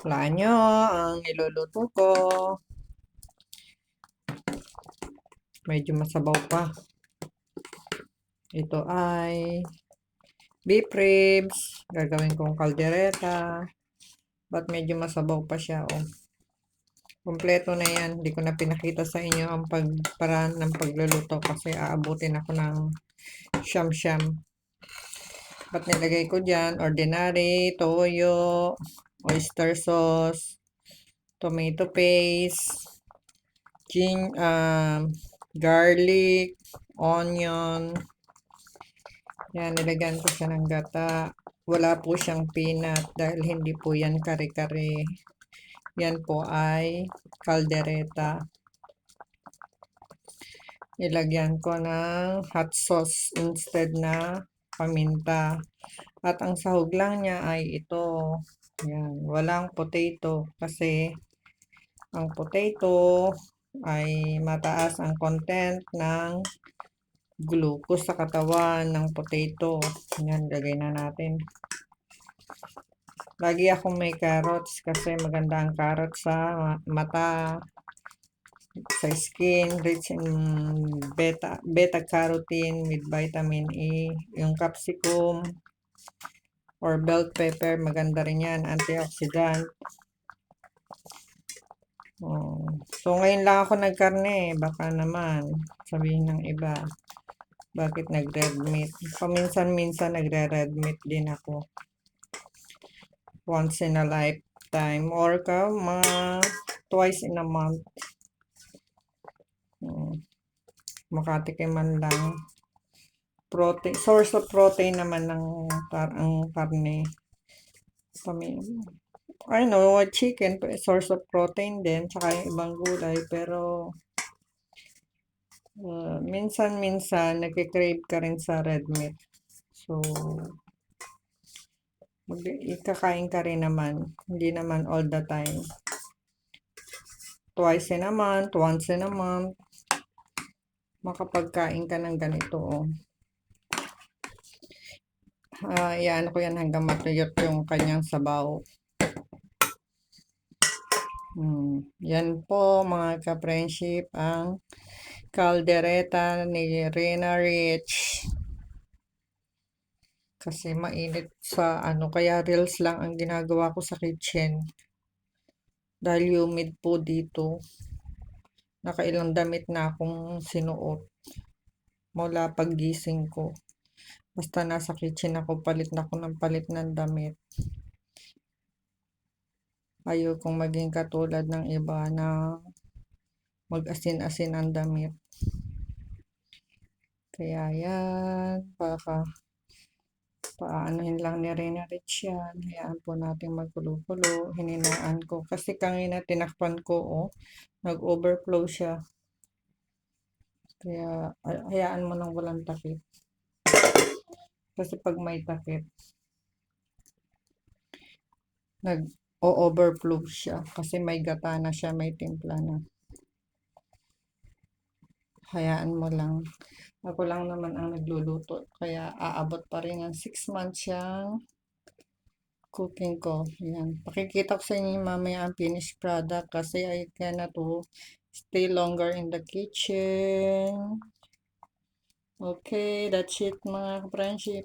Hulaan nyo ang iluluto ko. Medyo masabaw pa. Ito ay beef ribs. Gagawin kong kaldereta. Ba't medyo masabaw pa siya, oh. Kompleto na yan. Hindi ko na pinakita sa inyo ang paraan ng pagluluto kasi aabutin ako ng siyam-siyam. Ba't nilagay ko dyan? Ordinary, toyo, oyster sauce, tomato paste, garlic, onion. Yan, nilagyan ko siya ng gata. Wala po siyang peanut dahil hindi po yan kare-kare. Yan po ay kaldereta. Ilagyan ko ng hot sauce instead na paminta. At ang sahog lang niya ay ito. Yan, walang potato kasi ang potato ay mataas ang content ng glucose sa katawan ng potato. Yan, lagay na natin. Lagi akong may carrots kasi maganda ang carrots sa mata, sa skin, rich in beta-carotene with vitamin A. Yung capsicum or bell pepper, maganda rin yan, antioxidant. So, ngayon lang ako nagkarne. Baka naman sabihin ng iba, bakit nag-red meat? Paminsan-minsan nagre-red meat din ako. Once in a lifetime or mga twice in a month. Makatikim man lang. Protein, source of protein naman ng ang karne. I know, chicken, source of protein din, tsaka yung ibang gulay, pero minsan-minsan nagkikrave ka rin sa red meat. So, ikakain ka rin naman, hindi naman all the time. Twice in a month, once in a month, makapagkain ka ng ganito, oh. Yan ko yan hanggang matuyot yung kanyang sabaw. Yan po mga ka-friendship ang kaldereta ni Rena Rich. Kasi mainit sa kaya reels lang ang ginagawa ko sa kitchen. Dahil humid po dito. Nakailang damit na akong sinuot mula paggising ko. Basta nasa kitchen ako, palit na ako ng palit ng damit. Ayokong maging katulad ng iba na mag-asin-asin ang damit. Kaya yan, paanohin lang ni Rena Rich yan. Hayaan po natin magkulo-kulo. Hininaan ko. Kasi kanina tinakpan ko, oh, nag-overflow siya. Kaya hayaan mo nang walang takip. Kasi pag may takip, nag-overflow siya. Kasi may gata na siya, may timpla na. Hayaan mo lang. Ako lang naman ang nagluluto. Kaya aabot pa rin ng 6 months siyang cooking ko. Yan. Pakikita ko sa inyo mamaya ang finished product kasi I cannot stay longer in the kitchen. Okay, that's it mga friendship.